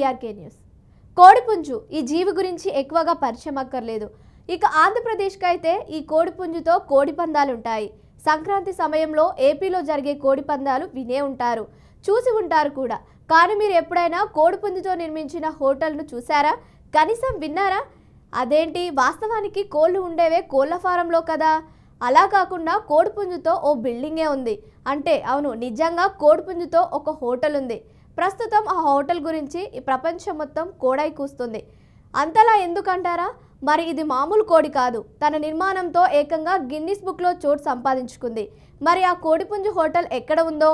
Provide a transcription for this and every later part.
BRK news. కోడిపుంజు ఈ జీవి గురించి ఎక్కువగా పరిచయం అక్కర్లేదు. ఇక ఆంధ్రప్రదేశ్కి అయితే ఈ కోడిపుంజుతో కోడి పందాలు ఉంటాయి. సంక్రాంతి సమయంలో ఏపీలో జరిగే కోడి పందాలు వినే ఉంటారు, చూసి ఉంటారు కూడా. కానీ మీరు ఎప్పుడైనా కోడిపుంజుతో నిర్మించిన హోటల్ను చూసారా? కనీసం విన్నారా? అదేంటి, వాస్తవానికి కోళ్ళు ఉండేవే కోళ్ళ ఫారంలో కదా. అలా కాకుండా కోడిపుంజుతో ఓ బిల్డింగే ఉంది. అంటే అవును, నిజంగా కోడిపుంజుతో ఒక హోటల్ ఉంది. ప్రస్తుతం ఆ హోటల్ గురించి ఈ ప్రపంచం మొత్తం కోడై కూస్తుంది. అంతలా ఎందుకంటారా? మరి ఇది మామూలు కోడి కాదు. తన నిర్మాణంతో ఏకంగా గిన్నిస్ బుక్లో చోటు సంపాదించుకుంది. మరి ఆ కోడిపుంజు హోటల్ ఎక్కడ ఉందో,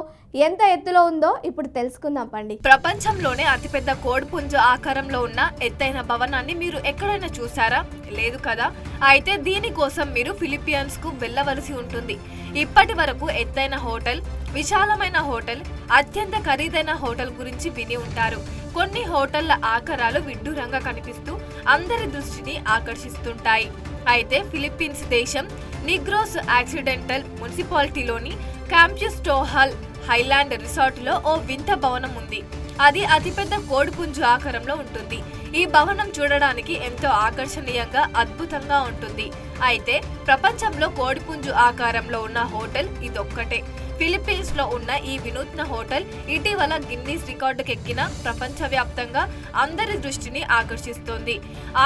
ఎంత ఎత్తులో ఉందో ఇప్పుడు తెలుసుకుందాం పండి. ప్రపంచంలోనే అతిపెద్ద కోడిపుంజు ఆకారంలో ఉన్న ఎత్తైన భవనాన్ని మీరు ఎక్కడైనా చూసారా? లేదు కదా. అయితే దీనికోసం మీరు ఫిలిప్పీన్స్ కు వెళ్ళవలసి ఉంటుంది. ఇప్పటి వరకు ఎత్తైన హోటల్, విశాలమైన హోటల్, అత్యంత ఖరీదైన హోటల్ గురించి విని ఉంటారు. కొన్ని హోటళ్ల ఆకారాలు విడ్డూరంగా కనిపిస్తూ అందరి దృష్టిని ఆకర్షిస్తుంటాయి. అయితే ఫిలిప్పీన్స్ దేశం నిగ్రోస్ ఆక్సిడెంటల్ మున్సిపాలిటీలోని క్యాంప్యూస్టోహాల్ హైలాండ్ రిసార్ట్లో ఓ వింత భవనం ఉంది. అది అతిపెద్ద కోడిపుంజు ఆకారంలో ఉంటుంది. ఈ భవనం చూడడానికి ఎంతో ఆకర్షణీయంగా, అద్భుతంగా ఉంటుంది. అయితే ప్రపంచంలో కోడిపుంజు ఆకారంలో ఉన్న హోటల్ ఇదొక్కటే. ఫిలిప్పీన్స్ లో ఉన్న ఈ వినూత్న హోటల్ ఇటీవల గిన్నీస్ రికార్డుకెక్కిన ప్రపంచవ్యాప్తంగా అందరి దృష్టిని ఆకర్షిస్తోంది.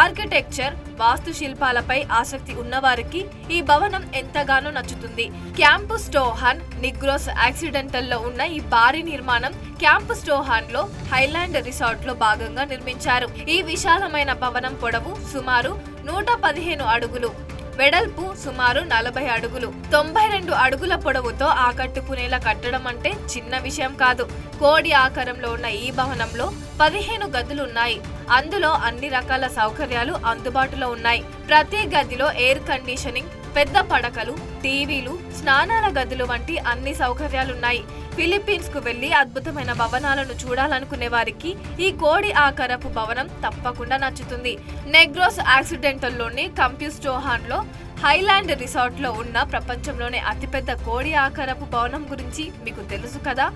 ఆర్కిటెక్చర్, వాస్తుశిల్పాలపై ఆసక్తి ఉన్నవారికి ఈ భవనం ఎంతగానో నచ్చుతుంది. క్యాంప్యూస్టోహాల్ నిగ్రోస్ ఆక్సిడెంటల్ లో ఉన్న ఈ భారీ నిర్మాణం క్యాంప్యూస్టోహాల్ లో హైలాండ్ రిసార్ట్ లో భాగంగా నిర్మించారు. ఈ విశాలమైన భవనం పొడవు సుమారు 115 అడుగులు, వెడల్పు సుమారు 40 అడుగులు, 92 అడుగుల పొడవుతో ఆకట్టుకునేలా కట్టడం అంటే చిన్న విషయం కాదు. కోడి ఆకారంలో ఉన్న ఈ భవనంలో 15 గదులు ఉన్నాయి. అందులో అన్ని రకాల సౌకర్యాలు అందుబాటులో ఉన్నాయి. ప్రతి గదిలో ఎయిర్ కండిషనింగ్, పెద్ద పడకలు, టీవీలు, స్నానాల గదులు వంటి అన్ని సౌకర్యాలున్నాయి. ఫిలిప్పీన్స్ కు వెళ్లి అద్భుతమైన భవనాలను చూడాలనుకునే వారికి ఈ కోడి ఆకారపు భవనం తప్పకుండా నచ్చుతుంది. నెగ్రోస్ ఆక్సిడెంటల్లోని క్యాంప్యూస్టోహాల్ లో హైలాండ్ రిసార్ట్ లో ఉన్న ప్రపంచంలోనే అతిపెద్ద కోడి ఆకారపు భవనం గురించి మీకు తెలుసు కదా.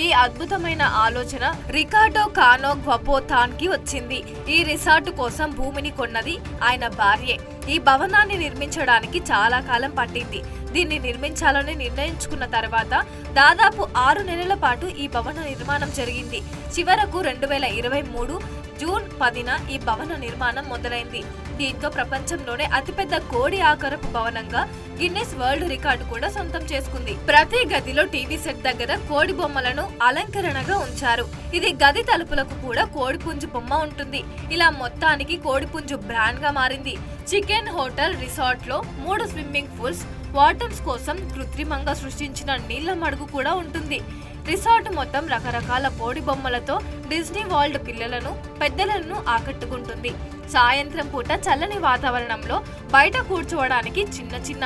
ఈ అద్భుతమైన ఆలోచన రికార్డో కానో గ్వాపోథాన్ కి వచ్చింది. ఈ రిసార్ట్ కోసం భూమిని కొన్నది ఆయన భార్యే. ఈ భవనాన్ని నిర్మించడానికి చాలా కాలం పట్టింది. దీన్ని నిర్మించాలని నిర్ణయించుకున్న తర్వాత దాదాపు 6 నెలల పాటు ఈ భవన నిర్మాణం జరిగింది. చివరకు 2023 జూన్ 10న ఈ భవన నిర్మాణం మొదలైంది. దీంతో ప్రపంచంలోనే అతిపెద్ద కోడి ఆకారపు భవనంగా గిన్నెస్ వరల్డ్ రికార్డు కూడా సొంతం చేసుకుంది. ప్రతి గదిలో టీవీ సెట్ దగ్గర కోడి బొమ్మలను అలంకరణగా ఉంచారు. ఇది గది తలుపులకు కూడా కోడిపుంజు బొమ్మ ఉంటుంది. ఇలా మొత్తానికి కోడిపుంజు బ్రాండ్ గా మారింది. చికెన్ హోటల్ రిసార్ట్ లో 3 స్విమ్మింగ్ పూల్స్, వాటర్స్ కోసం కృత్రిమంగా సృష్టించిన నీళ్ల మడుగు కూడా ఉంటుంది. రిసార్ట్ మొత్తం రకరకాల కోడి బొమ్మలతో డిజ్నీ వరల్డ్ పిల్లలను, పెద్దలను ఆకట్టుకుంటుంది. సాయంత్రం పూట చల్లని వాతావరణంలో బయట కూర్చోవడానికి చిన్న చిన్న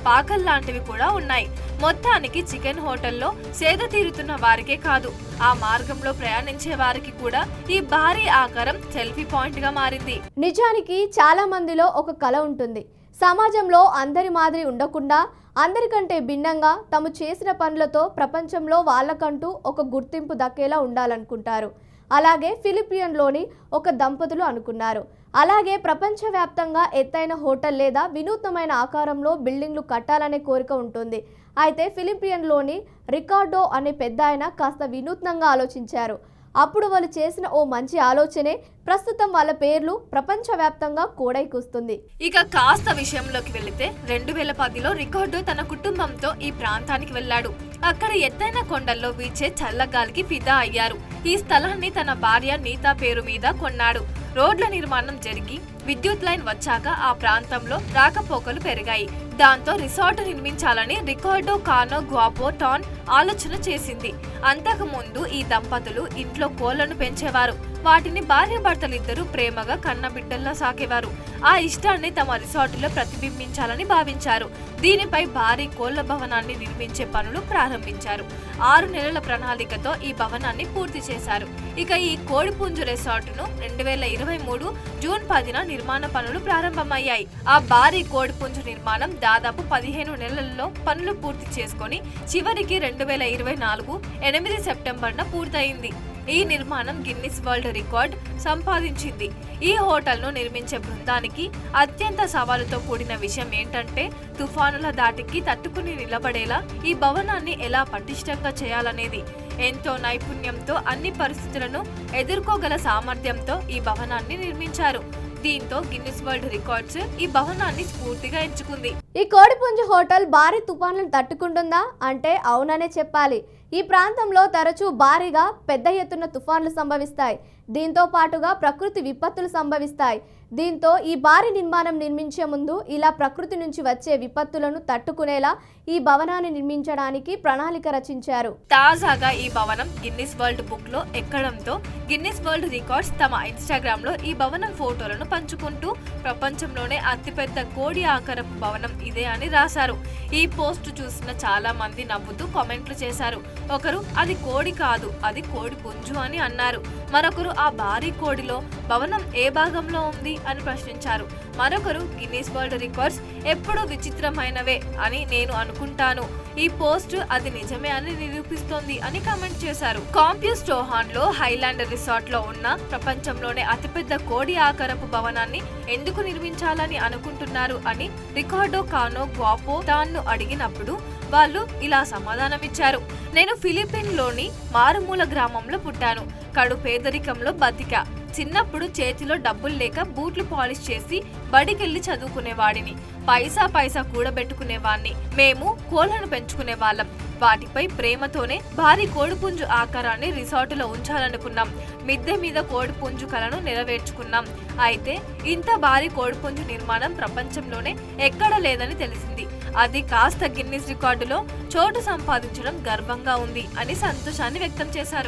పాకల్లాంటివి కూడా ఉన్నాయి. మొత్తానికి చికెన్ హోటల్లో సేద తీరుతున్న వారికే కాదు, ఆ మార్గంలో ప్రయాణించే వారికి కూడా ఈ భారీ ఆకారం సెల్ఫీ పాయింట్ గా మారింది. నిజానికి చాలా మందిలో ఒక కల ఉంటుంది. సమాజంలో అందరి మాదిరి ఉండకుండా అందరికంటే భిన్నంగా తాము చేసిన పనులతో ప్రపంచంలో వాళ్ళకంటూ ఒక గుర్తింపు దక్కేలా ఉండాలనుకుంటారు. అలాగే ఫిలిప్పీన్లోని ఒక దంపతులు అనుకున్నారు. అలాగే ప్రపంచవ్యాప్తంగా ఎత్తైన హోటల్ లేదా వినూత్నమైన ఆకారంలో బిల్డింగ్లు కట్టాలనే కోరిక ఉంటుంది. అయితే ఫిలిప్పీన్లోని రికార్డో అనే పెద్ద ఆయన కాస్త వినూత్నంగా ఆలోచించారు. అప్పుడు వాళ్ళు చేసిన ఓ మంచి ఆలోచనే ప్రస్తుతం వాళ్ళ పేర్లు ప్రపంచవ్యాప్తంగా కోడై కూస్తుంది. ఇక కాస్త విషయంలోకి వెళితే 2010లో రికార్డో తన కుటుంబంతో ఈ ప్రాంతానికి వెళ్లాడు. అక్కడ ఎత్తైన కొండల్లో వీచే చల్లగాలికి ఫిదా అయ్యారు. ఈ స్థలాన్ని తన భార్య నీతా పేరు మీద కొన్నాడు. రోడ్ల నిర్మాణం జరిగి విద్యుత్ లైన్ వచ్చాక ఆ ప్రాంతంలో రాకపోకలు పెరిగాయి. దాంతో రిసార్ట్ నిర్మించాలని రికార్డో కానో గ్వాపోథాన్ ఆలోచన చేసింది. అంతకు ముందు ఈ దంపతులు ఇంట్లో కోళ్లను పెంచేవారు. వాటిని భార్యాభర్తలిద్దరూ ప్రేమగా కన్నబిడ్డల్లా సాకేవారు. ఆ ఇష్టాన్ని తమ రిసార్టులో ప్రతిబింబించాలని భావించారు. దీనిపై భారీ కోళ్ల భవనాన్ని నిర్మించే పనులు ప్రారంభించారు. 6 నెలల ప్రణాళికతో ఈ భవనాన్ని పూర్తి చేశారు. ఇక ఈ కోడిపుంజు రిసార్టును 2023 జూన్ 10న నిర్మాణ పనులు ప్రారంభమయ్యాయి. ఆ భారీ కోడిపుంజు నిర్మాణం దాదాపు 15 నెలల్లో పనులు పూర్తి చేసుకొని చివరికి 2024 8 సెప్టెంబర్న పూర్తయింది. ఈ నిర్మాణం గిన్నిస్ వరల్డ్ రికార్డ్ సంపాదించింది. ఈ హోటల్ను నిర్మించే బృందానికి అత్యంత సవాలుతో కూడిన విషయం ఏంటంటే తుఫానుల దాటికి తట్టుకుని నిలబడేలా ఈ భవనాన్ని ఎలా పటిష్టంగా చేయాలనేది. ఎంతో నైపుణ్యంతో అన్ని పరిస్థితులను ఎదుర్కోగల సామర్థ్యంతో ఈ భవనాన్ని నిర్మించారు. దీంతో గిన్నిస్ వరల్డ్ రికార్డ్స్ ఈ భవనాన్ని స్ఫూర్తిగా ఎంచుకుంది. ఈ కోడిపుంజు హోటల్ భారీ తుఫాన్లను తట్టుకుంటుందా అంటే అవుననే చెప్పాలి. ఈ ప్రాంతంలో తరచూ భారీగా పెద్ద ఎత్తున తుఫాన్లు సంభవిస్తాయి. దీంతో పాటుగా ప్రకృతి విపత్తులు సంభవిస్తాయి. దీంతో ఈ భారీ నిర్మాణం నిర్మించే ముందు ఇలా ప్రకృతి నుంచి వచ్చే విపత్తులను తట్టుకునేలా ఈ భవనాన్ని నిర్మించడానికి ప్రణాళిక రచించారు. తాజాగా ఈ భవనం గిన్నిస్ వరల్డ్ బుక్ లో ఎక్కడంతో గిన్నిస్ వరల్డ్ రికార్డ్స్ తమ ఇన్స్టాగ్రామ్ లో ఈ భవనం ఫోటోలను పంచుకుంటూ ప్రపంచంలోనే అతిపెద్ద కోడి ఆకారపు భవనం ఇదే అని రాశారు. ఈ పోస్ట్ చూసిన చాలా మంది నవ్వుతూ కామెంట్లు చేశారు. ఒకరు అది కోడి కాదు, అది కోడి పుంజు అని అన్నారు. మరొకరు ఆ భారీ కోడిలో భవనం ఏ భాగంలో ఉంది అని ప్రశ్నించారు. మరొకరు గిన్నిస్ వరల్డ్ రికార్డ్స్ ఎప్పుడూ విచిత్రమైనవే అని నేను అనుకుంటాను. ఈ పోస్ట్ అది నిజమే అని నిరూపిస్తోంది అని కామెంట్ చేశారు. కాంప్యూస్ టోహాన్ లో హైలాండ్ రిసార్ట్ లో ఉన్న ప్రపంచంలోనే అతిపెద్ద కోడి ఆకారపు భవనాన్ని ఎందుకు నిర్మించాలని అనుకుంటున్నారు అని రికార్డో కానో గ్వాపో తాన్ను అడిగినప్పుడు వాళ్ళు ఇలా సమాధానమిచ్చారు. నేను ఫిలిపిన్ లోని మారుమూల గ్రామంలో పుట్టాను. కడు పేదరికంలో బతికా. చిన్నప్పుడు చేతిలో డబ్బులు లేక బూట్లు పాలిష్ చేసి బడికెళ్ళి చదువుకునేవాడిని. పైసా కూడబెట్టుకునేవాడిని. మేము కోళ్లను పెంచుకునే వాళ్ళం. వాటిపై ప్రేమతోనే భారీ కోడిపుంజు ఆకారాన్ని రిసార్టులో ఉంచాలనుకున్నాం. మిద్దె మీద కోడిపుంజు కలను నెరవేర్చుకున్నాం. అయితే ఇంత భారీ కోడిపుంజు నిర్మాణం ప్రపంచంలోనే ఎక్కడా లేదని తెలిసింది. అది కాస్త గిన్నిస్ రికార్డులో చోటు సంపాదించడం గర్వంగా ఉంది అని సంతోషాన్ని వ్యక్తం చేశారు.